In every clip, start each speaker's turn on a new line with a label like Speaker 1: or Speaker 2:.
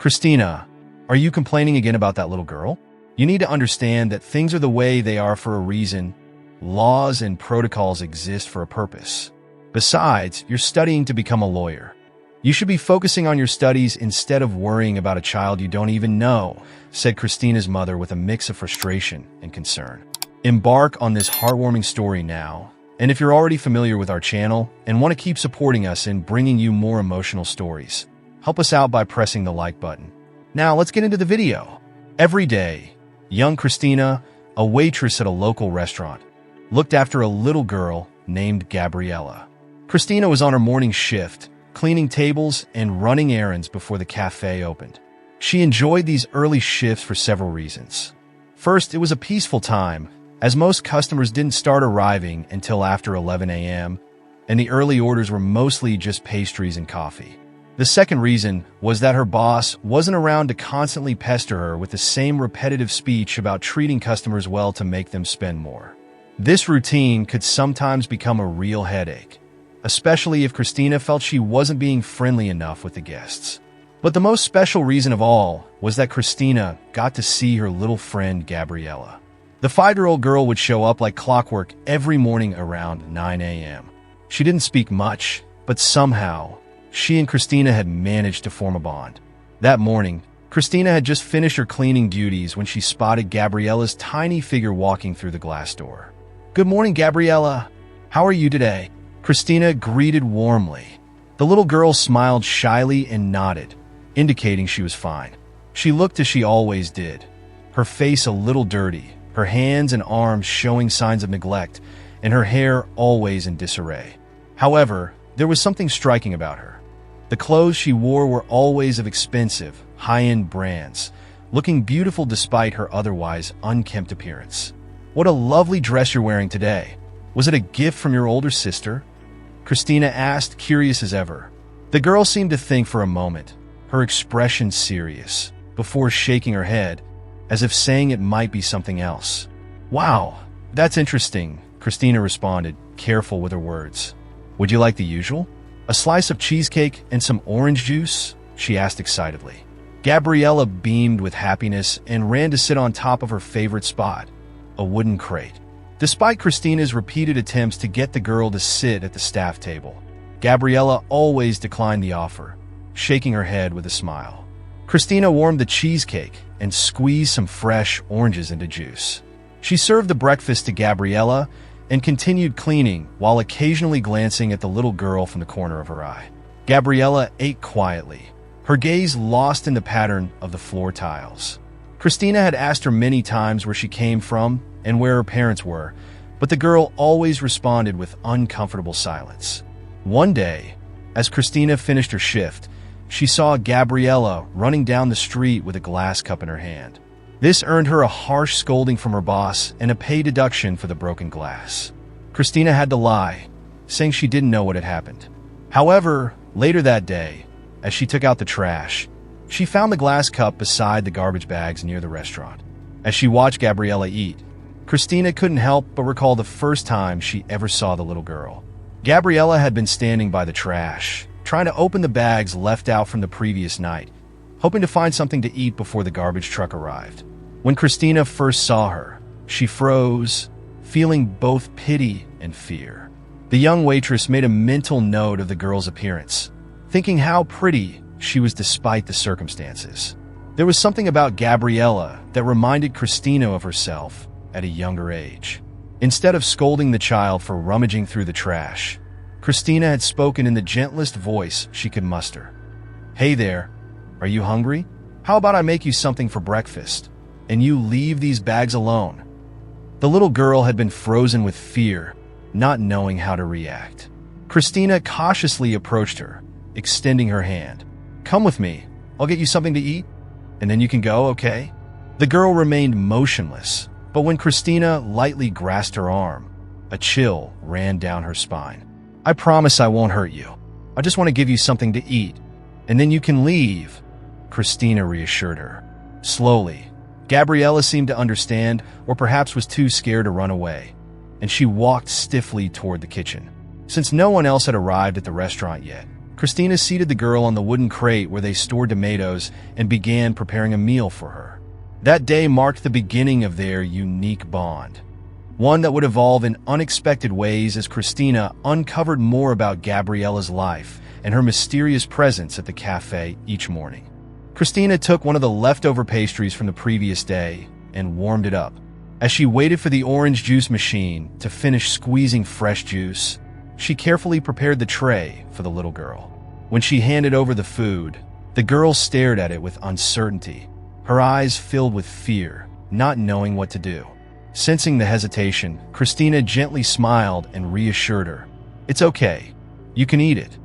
Speaker 1: Christina, are you complaining again about that little girl? You need to understand that things are the way they are for a reason. Laws and protocols exist for a purpose. Besides, you're studying to become a lawyer. You should be focusing on your studies instead of worrying about a child you don't even know, said Christina's mother with a mix of frustration and concern. Embark on this heartwarming story now. And if you're already familiar with our channel and want to keep supporting us in bringing you more emotional stories, help us out by pressing the like button. Now let's get into the video. Every day, young Christina, a waitress at a local restaurant, looked after a little girl named Gabriella. Christina was on her morning shift, cleaning tables and running errands before the cafe opened. She enjoyed these early shifts for several reasons. First, it was a peaceful time, as most customers didn't start arriving until after 11 a.m., and the early orders were mostly just pastries and coffee. The second reason was that her boss wasn't around to constantly pester her with the same repetitive speech about treating customers well to make them spend more. This routine could sometimes become a real headache, especially if Christina felt she wasn't being friendly enough with the guests. But the most special reason of all was that Christina got to see her little friend Gabriella. The 5-year-old girl would show up like clockwork every morning around 9 a.m. She didn't speak much, but somehow, she and Christina had managed to form a bond. That morning, Christina had just finished her cleaning duties when she spotted Gabriella's tiny figure walking through the glass door. "Good morning, Gabriella. How are you today?" Christina greeted warmly. The little girl smiled shyly and nodded, indicating she was fine. She looked as she always did, her face a little dirty, her hands and arms showing signs of neglect, and her hair always in disarray. However, there was something striking about her. The clothes she wore were always of expensive, high-end brands, looking beautiful despite her otherwise unkempt appearance. "What a lovely dress you're wearing today. Was it a gift from your older sister?" Christina asked, curious as ever. The girl seemed to think for a moment, her expression serious, before shaking her head, as if saying it might be something else. "Wow, that's interesting," Christina responded, careful with her words. "Would you like the usual? A slice of cheesecake and some orange juice?" she asked excitedly. Gabriella beamed with happiness and ran to sit on top of her favorite spot, a wooden crate. Despite Christina's repeated attempts to get the girl to sit at the staff table, Gabriella always declined the offer, shaking her head with a smile. Christina warmed the cheesecake and squeezed some fresh oranges into juice. She served the breakfast to Gabriella and continued cleaning while occasionally glancing at the little girl from the corner of her eye. Gabriella ate quietly, her gaze lost in the pattern of the floor tiles. Christina had asked her many times where she came from and where her parents were, but the girl always responded with uncomfortable silence. One day, as Christina finished her shift, she saw Gabriella running down the street with a glass cup in her hand. This earned her a harsh scolding from her boss and a pay deduction for the broken glass. Christina had to lie, saying she didn't know what had happened. However, later that day, as she took out the trash, she found the glass cup beside the garbage bags near the restaurant. As she watched Gabriella eat, Christina couldn't help but recall the first time she ever saw the little girl. Gabriella had been standing by the trash, trying to open the bags left out from the previous night, hoping to find something to eat before the garbage truck arrived. When Christina first saw her, she froze, feeling both pity and fear. The young waitress made a mental note of the girl's appearance, thinking how pretty she was despite the circumstances. There was something about Gabriella that reminded Christina of herself at a younger age. Instead of scolding the child for rummaging through the trash, Christina had spoken in the gentlest voice she could muster. "Hey there, are you hungry? How about I make you something for breakfast, and you leave these bags alone?" The little girl had been frozen with fear, not knowing how to react. Christina cautiously approached her, extending her hand. "Come with me, I'll get you something to eat, and then you can go, okay?" The girl remained motionless, but when Christina lightly grasped her arm, a chill ran down her spine. "I promise I won't hurt you. I just want to give you something to eat, and then you can leave," Christina reassured her. Slowly, Gabriella seemed to understand, or perhaps was too scared to run away, and she walked stiffly toward the kitchen. Since no one else had arrived at the restaurant yet, Christina seated the girl on the wooden crate where they stored tomatoes and began preparing a meal for her. That day marked the beginning of their unique bond, one that would evolve in unexpected ways as Christina uncovered more about Gabriella's life and her mysterious presence at the cafe each morning. Christina took one of the leftover pastries from the previous day and warmed it up. As she waited for the orange juice machine to finish squeezing fresh juice, she carefully prepared the tray for the little girl. When she handed over the food, the girl stared at it with uncertainty, her eyes filled with fear, not knowing what to do. Sensing the hesitation, Christina gently smiled and reassured her. "It's okay. You can eat it."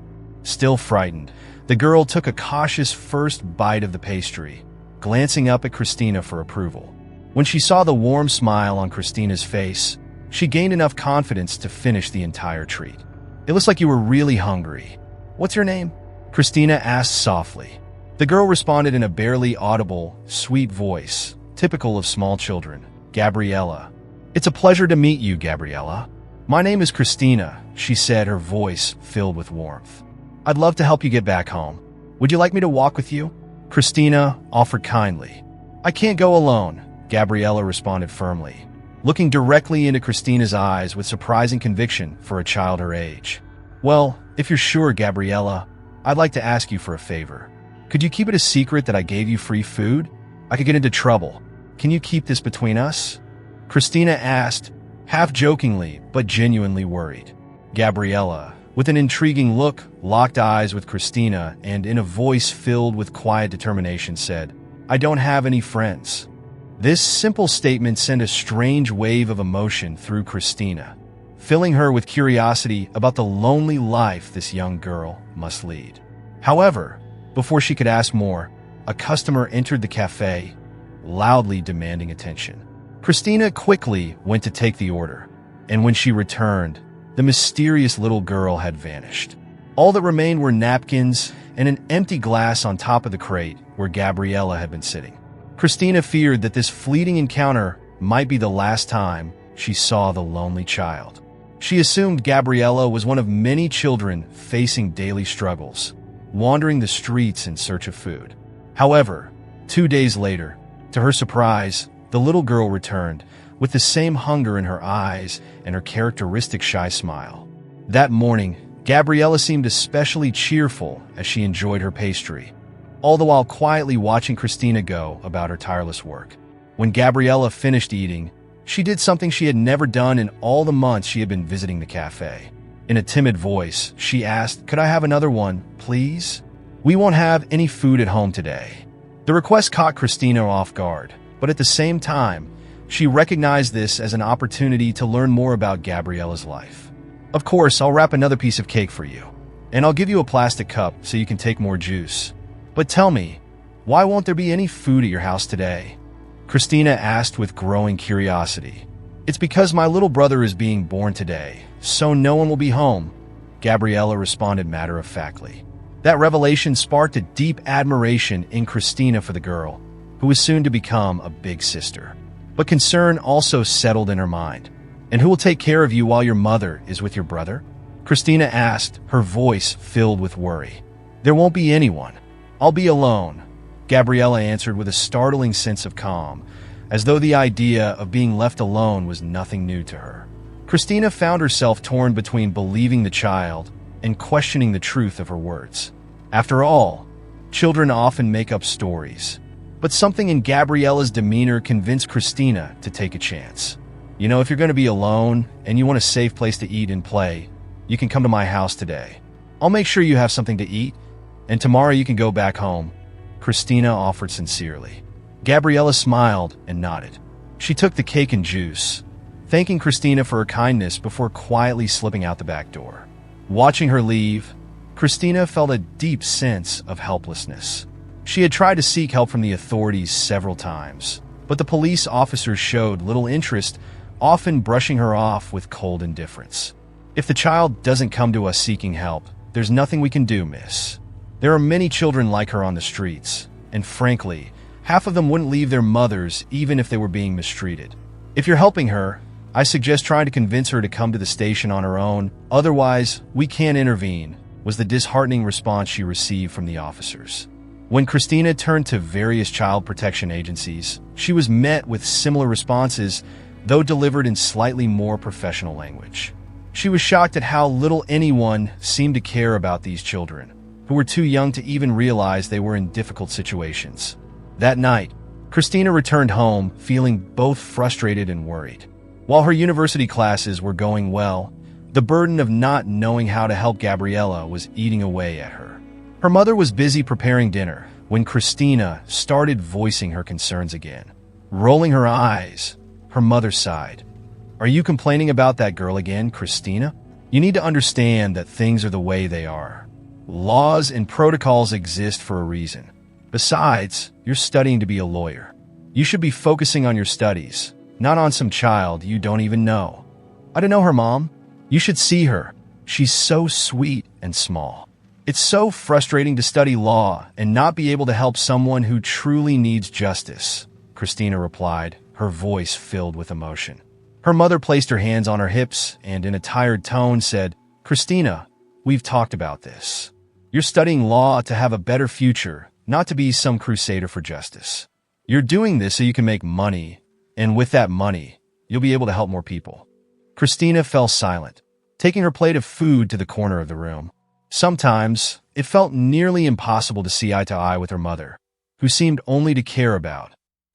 Speaker 1: Still frightened, the girl took a cautious first bite of the pastry, glancing up at Christina for approval. When she saw the warm smile on Christina's face, she gained enough confidence to finish the entire treat. "It looks like you were really hungry. What's your name?" Christina asked softly. The girl responded in a barely audible, sweet voice, typical of small children. "Gabriella." "It's a pleasure to meet you, Gabriella. My name is Christina," she said, her voice filled with warmth. "I'd love to help you get back home. Would you like me to walk with you?" Christina offered kindly. "I can't go alone," Gabriella responded firmly, looking directly into Christina's eyes with surprising conviction for a child her age. "Well, if you're sure, Gabriella, I'd like to ask you for a favor. Could you keep it a secret that I gave you free food? I could get into trouble. Can you keep this between us?" Christina asked, half jokingly but genuinely worried. Gabriella, with an intriguing look, locked eyes with Christina and in a voice filled with quiet determination said, "I don't have any friends." This simple statement sent a strange wave of emotion through Christina, filling her with curiosity about the lonely life this young girl must lead. However, before she could ask more, a customer entered the cafe, loudly demanding attention. Christina quickly went to take the order, and when she returned, the mysterious little girl had vanished. All that remained were napkins and an empty glass on top of the crate where Gabriella had been sitting. Christina feared that this fleeting encounter might be the last time she saw the lonely child. She assumed Gabriella was one of many children facing daily struggles, wandering the streets in search of food. However, 2 days later, to her surprise, the little girl returned with the same hunger in her eyes and her characteristic shy smile. That morning, Gabriella seemed especially cheerful as she enjoyed her pastry, all the while quietly watching Christina go about her tireless work. When Gabriella finished eating, she did something she had never done in all the months she had been visiting the cafe. In a timid voice, she asked, "Could I have another one, please? We won't have any food at home today." The request caught Christina off guard, but at the same time, she recognized this as an opportunity to learn more about Gabriella's life. "Of course, I'll wrap another piece of cake for you, and I'll give you a plastic cup so you can take more juice. But tell me, why won't there be any food at your house today?" Christina asked with growing curiosity. "It's because my little brother is being born today, so no one will be home," Gabriella responded matter-of-factly. That revelation sparked a deep admiration in Christina for the girl, who was soon to become a big sister. But concern also settled in her mind. "And who will take care of you while your mother is with your brother?" Christina asked, her voice filled with worry. "There won't be anyone. I'll be alone," Gabriella answered with a startling sense of calm, as though the idea of being left alone was nothing new to her. Christina found herself torn between believing the child and questioning the truth of her words. After all, children often make up stories, but something in Gabriella's demeanor convinced Christina to take a chance. "You know, if you're going to be alone and you want a safe place to eat and play, you can come to my house today. I'll make sure you have something to eat, and tomorrow you can go back home," Christina offered sincerely. Gabriella smiled and nodded. She took the cake and juice, thanking Christina for her kindness before quietly slipping out the back door. Watching her leave, Christina felt a deep sense of helplessness. She had tried to seek help from the authorities several times, but the police officers showed little interest, often brushing her off with cold indifference. "If the child doesn't come to us seeking help, there's nothing we can do, miss. There are many children like her on the streets, and frankly, half of them wouldn't leave their mothers even if they were being mistreated. If you're helping her, I suggest trying to convince her to come to the station on her own. Otherwise, we can't intervene," was the disheartening response she received from the officers. When Christina turned to various child protection agencies, she was met with similar responses, though delivered in slightly more professional language. She was shocked at how little anyone seemed to care about these children, who were too young to even realize they were in difficult situations. That night, Christina returned home feeling both frustrated and worried. While her university classes were going well, the burden of not knowing how to help Gabriella was eating away at her. Her mother was busy preparing dinner when Christina started voicing her concerns again. Rolling her eyes, her mother sighed. "Are you complaining about that girl again, Christina? You need to understand that things are the way they are. Laws and protocols exist for a reason. Besides, you're studying to be a lawyer. You should be focusing on your studies, not on some child you don't even know." "I don't know her, Mom. You should see her. She's so sweet and small. It's so frustrating to study law and not be able to help someone who truly needs justice," Christina replied, her voice filled with emotion. Her mother placed her hands on her hips and in a tired tone said, "Christina, we've talked about this. You're studying law to have a better future, not to be some crusader for justice. You're doing this so you can make money, and with that money, you'll be able to help more people." Christina fell silent, taking her plate of food to the corner of the room. Sometimes, it felt nearly impossible to see eye to eye with her mother, who seemed only to care about.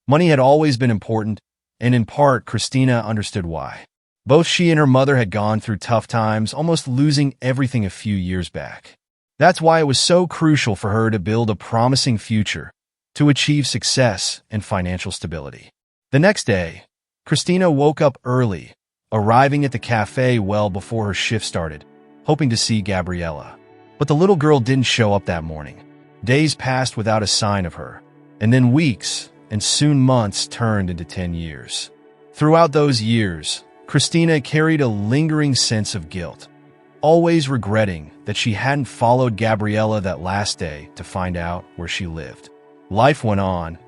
Speaker 1: Money had always been important, and in part, Christina understood why. Both she and her mother had gone through tough times, almost losing everything a few years back. That's why it was so crucial for her to build a promising future, to achieve success and financial stability. The next day, Christina woke up early, arriving at the cafe well before her shift started, hoping to see Gabriella. But the little girl didn't show up that morning. Days passed without a sign of her, and then weeks, and soon months turned into 10 years. Throughout those years, Christina carried a lingering sense of guilt, always regretting that she hadn't followed Gabriella that last day to find out where she lived. Life went on,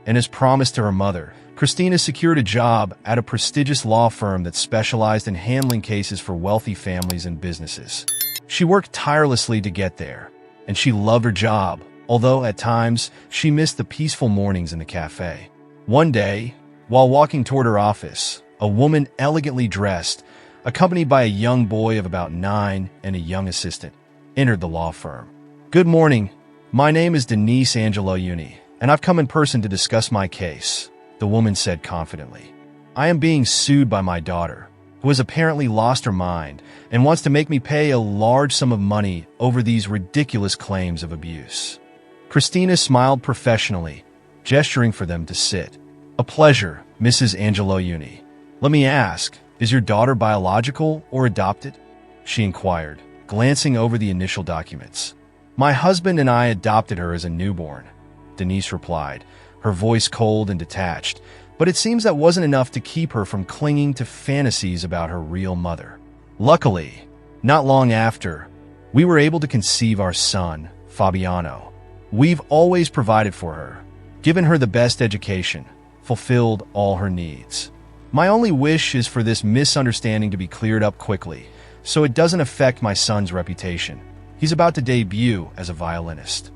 Speaker 1: and as promised to her mother, Christina secured a job at a prestigious law firm that specialized in handling cases for wealthy families and businesses. She worked tirelessly to get there, and she loved her job, although at times she missed the peaceful mornings in the cafe. One day, while walking toward her office, a woman elegantly dressed, accompanied by a young boy of about 9 and a young assistant, entered the law firm. "Good morning. My name is Denise Angelou, and I've come in person to discuss my case," the woman said confidently. "I am being sued by my daughter, who has apparently lost her mind and wants to make me pay a large sum of money over these ridiculous claims of abuse." Christina smiled professionally, gesturing for them to sit. "A pleasure, Mrs. Angelou. Let me ask, is your daughter biological or adopted?" she inquired, glancing over the initial documents. "My husband and I adopted her as a newborn," Denise replied, her voice cold and detached, but it seems that wasn't enough to keep her from clinging to fantasies about her real mother. "Luckily, not long after, we were able to conceive our son, Fabiano. We've always provided for her, given her the best education, fulfilled all her needs. My only wish is for this misunderstanding to be cleared up quickly, so it doesn't affect my son's reputation. He's about to debut as a violinist."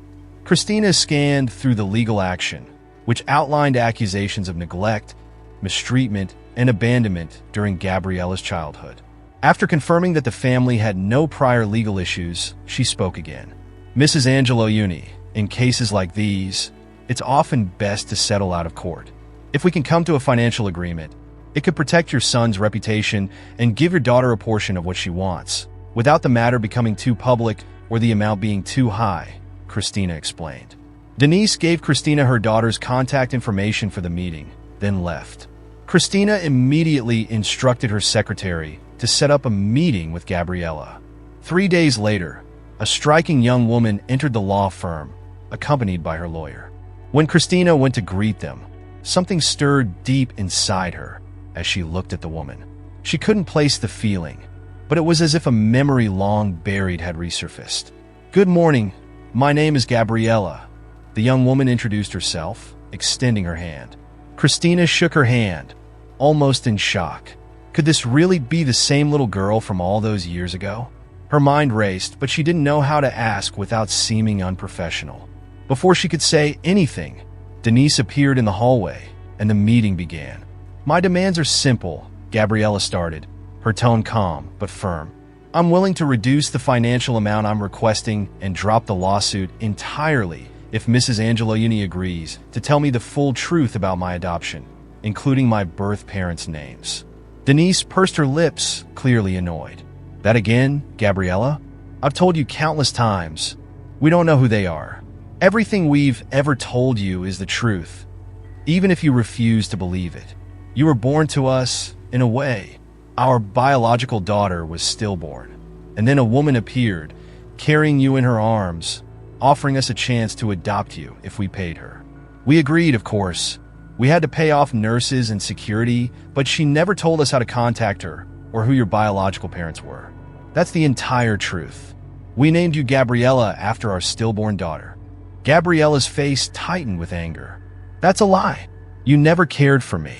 Speaker 1: Christina scanned through the legal action, which outlined accusations of neglect, mistreatment, and abandonment during Gabriella's childhood. After confirming that the family had no prior legal issues, she spoke again. "Mrs. Angelou, in cases like these, it's often best to settle out of court. If we can come to a financial agreement, it could protect your son's reputation and give your daughter a portion of what she wants, without the matter becoming too public or the amount being too high," Christina explained. Denise gave Christina her daughter's contact information for the meeting, then left. Christina immediately instructed her secretary to set up a meeting with Gabriella. 3 days later, a striking young woman entered the law firm, accompanied by her lawyer. When Christina went to greet them, something stirred deep inside her as she looked at the woman. She couldn't place the feeling, but it was as if a memory long buried had resurfaced. "Good morning. My name is Gabriella." The young woman introduced herself, extending her hand. Christina shook her hand, almost in shock. Could this really be the same little girl from all those years ago? Her mind raced, but she didn't know how to ask without seeming unprofessional. Before she could say anything, Denise appeared in the hallway, and the meeting began. "My demands are simple," Gabriella started, her tone calm but firm. "I'm willing to reduce the financial amount I'm requesting and drop the lawsuit entirely if Mrs. Angelouni agrees to tell me the full truth about my adoption, including my birth parents' names." Denise pursed her lips, clearly annoyed. "That again, Gabriella? I've told you countless times. We don't know who they are. Everything we've ever told you is the truth, even if you refuse to believe it. You were born to us, in a way. Our biological daughter was stillborn, and then a woman appeared, carrying you in her arms, offering us a chance to adopt you if we paid her. We agreed, of course. We had to pay off nurses and security, but she never told us how to contact her or who your biological parents were. That's the entire truth. We named you Gabriella after our stillborn daughter." Gabriella's face tightened with anger. "That's a lie. You never cared for me.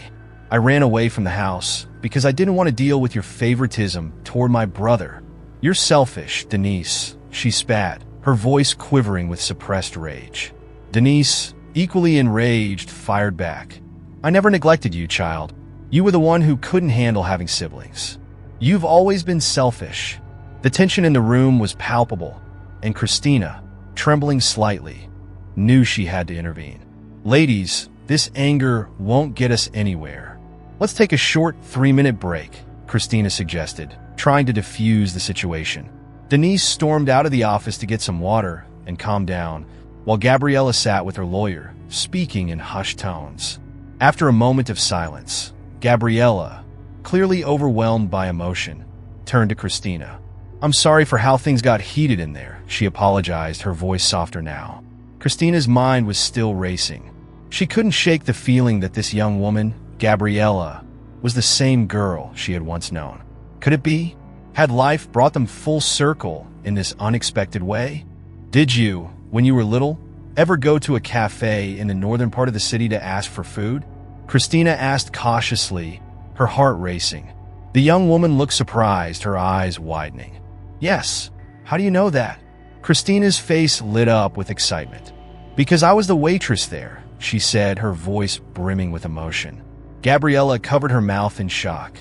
Speaker 1: I ran away from the house because I didn't want to deal with your favoritism toward my brother. You're selfish, Denise," she spat, her voice quivering with suppressed rage. Denise, equally enraged, fired back. "I never neglected you, child. You were the one who couldn't handle having siblings. You've always been selfish." The tension in the room was palpable, and Christina, trembling slightly, knew she had to intervene. "Ladies, this anger won't get us anywhere. Let's take a short 3-minute break," Christina suggested, trying to defuse the situation. Denise stormed out of the office to get some water and calm down, while Gabriella sat with her lawyer, speaking in hushed tones. After a moment of silence, Gabriella, clearly overwhelmed by emotion, turned to Christina. "I'm sorry for how things got heated in there," she apologized, her voice softer now. Christina's mind was still racing. She couldn't shake the feeling that this young woman, Gabriella, was the same girl she had once known. Could it be? Had life brought them full circle in this unexpected way? "Did you, when you were little, ever go to a cafe in the northern part of the city to ask for food?" Christina asked cautiously, her heart racing. The young woman looked surprised, her eyes widening. "Yes. How do you know that?" Christina's face lit up with excitement. "Because I was the waitress there," she said, her voice brimming with emotion. Gabriella covered her mouth in shock.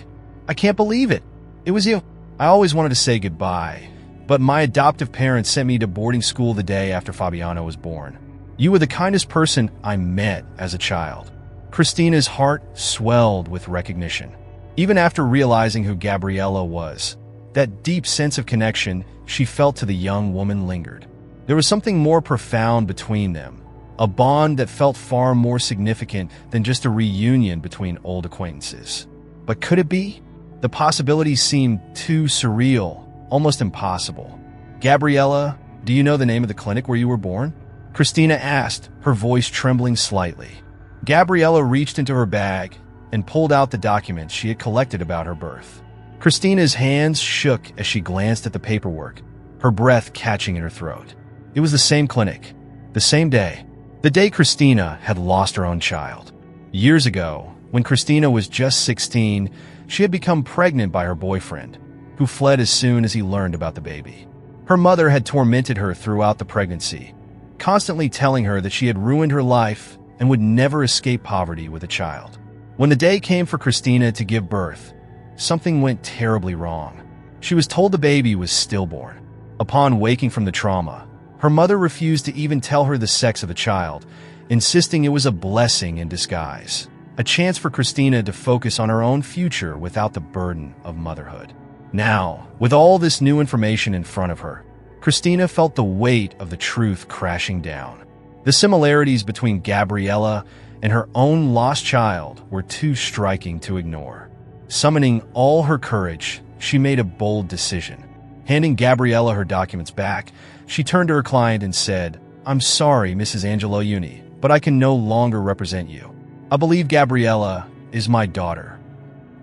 Speaker 1: "I can't believe it. It was you. I always wanted to say goodbye, but my adoptive parents sent me to boarding school the day after Fabiano was born. You were the kindest person I met as a child." Christina's heart swelled with recognition. Even after realizing who Gabriella was, that deep sense of connection she felt to the young woman lingered. There was something more profound between them, a bond that felt far more significant than just a reunion between old acquaintances. But could it be? The possibilities seemed too surreal, almost impossible. "Gabriella, do you know the name of the clinic where you were born?" Christina asked, her voice trembling slightly. Gabriella reached into her bag and pulled out the documents she had collected about her birth. Christina's hands shook as she glanced at the paperwork, her breath catching in her throat. It was the same clinic, the same day, the day Christina had lost her own child. Years ago, when Christina was just 16, she had become pregnant by her boyfriend, who fled as soon as he learned about the baby. Her mother had tormented her throughout the pregnancy, constantly telling her that she had ruined her life and would never escape poverty with a child. When the day came for Christina to give birth, something went terribly wrong. She was told the baby was stillborn. Upon waking from the trauma, her mother refused to even tell her the sex of the child, insisting it was a blessing in disguise, a chance for Christina to focus on her own future without the burden of motherhood. Now, with all this new information in front of her, Christina felt the weight of the truth crashing down. The similarities between Gabriella and her own lost child were too striking to ignore. Summoning all her courage, she made a bold decision. Handing Gabriella her documents back, she turned to her client and said, "I'm sorry, Mrs. Angelouni, but I can no longer represent you. I believe Gabriella is my daughter."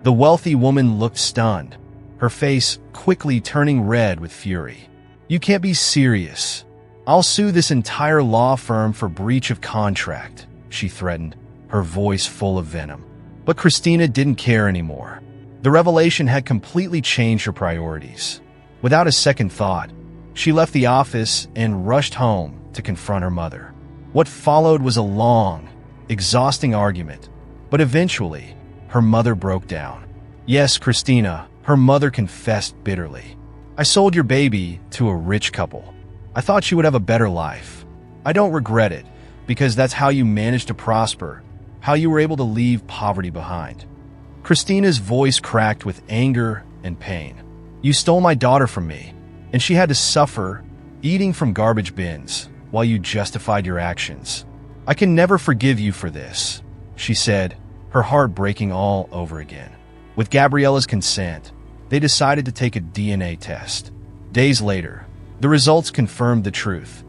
Speaker 1: The wealthy woman looked stunned, her face quickly turning red with fury. "You can't be serious. I'll sue this entire law firm for breach of contract," she threatened, her voice full of venom. But Christina didn't care anymore. The revelation had completely changed her priorities. Without a second thought, she left the office and rushed home to confront her mother. What followed was a long, exhausting argument, but eventually, her mother broke down. Yes, Christina, her mother confessed bitterly. I sold your baby to a rich couple. I thought she would have a better life. I don't regret it, because that's how you managed to prosper, how you were able to leave poverty behind. Christina's voice cracked with anger and pain. You stole my daughter from me, and she had to suffer eating from garbage bins while you justified your actions. I can never forgive you for this, she said, her heart breaking all over again. With Gabriella's consent, they decided to take a DNA test. Days later, the results confirmed the truth.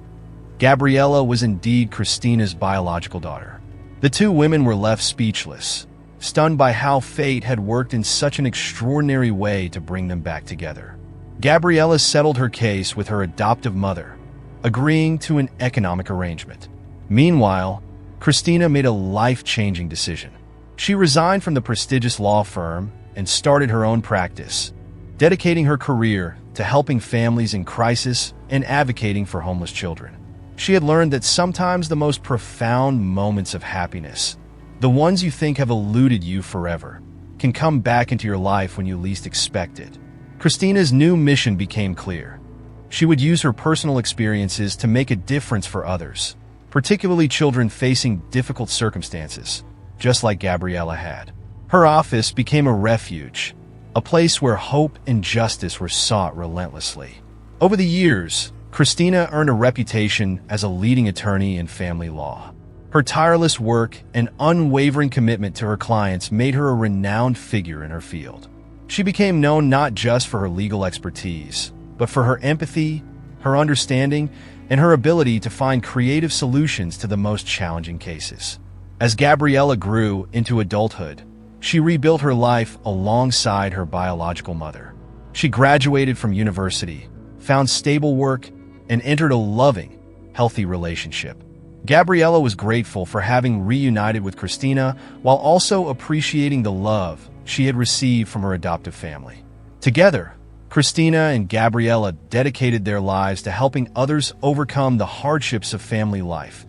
Speaker 1: Gabriella was indeed Christina's biological daughter. The two women were left speechless, stunned by how fate had worked in such an extraordinary way to bring them back together. Gabriella settled her case with her adoptive mother, agreeing to an economic arrangement. Meanwhile, Christina made a life-changing decision. She resigned from the prestigious law firm and started her own practice, dedicating her career to helping families in crisis and advocating for homeless children. She had learned that sometimes the most profound moments of happiness, the ones you think have eluded you forever, can come back into your life when you least expect it. Christina's new mission became clear. She would use her personal experiences to make a difference for others, particularly children facing difficult circumstances, just like Gabriella had. Her office became a refuge, a place where hope and justice were sought relentlessly. Over the years, Christina earned a reputation as a leading attorney in family law. Her tireless work and unwavering commitment to her clients made her a renowned figure in her field. She became known not just for her legal expertise, but for her empathy, her understanding, and her ability to find creative solutions to the most challenging cases. As Gabriella grew into adulthood, she rebuilt her life alongside her biological mother. She graduated from university, found stable work, and entered a loving, healthy relationship. Gabriella was grateful for having reunited with Christina while also appreciating the love she had received from her adoptive family. Together, Christina and Gabriella dedicated their lives to helping others overcome the hardships of family life,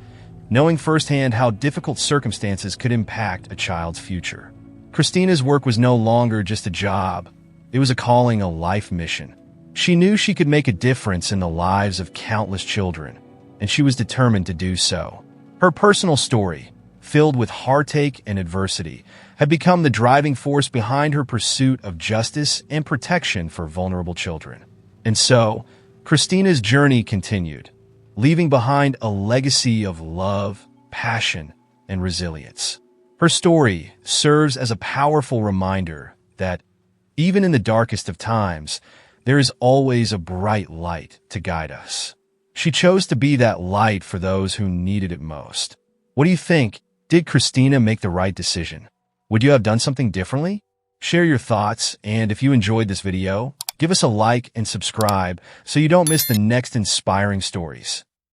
Speaker 1: knowing firsthand how difficult circumstances could impact a child's future. Christina's work was no longer just a job. It was a calling, a life mission. She knew she could make a difference in the lives of countless children, and she was determined to do so. Her personal story, filled with heartache and adversity, had become the driving force behind her pursuit of justice and protection for vulnerable children. And so, Christina's journey continued, leaving behind a legacy of love, passion, and resilience. Her story serves as a powerful reminder that, even in the darkest of times, there is always a bright light to guide us. She chose to be that light for those who needed it most. What do you think? Did Christina make the right decision? Would you have done something differently? Share your thoughts, and if you enjoyed this video, give us a like and subscribe so you don't miss the next inspiring stories.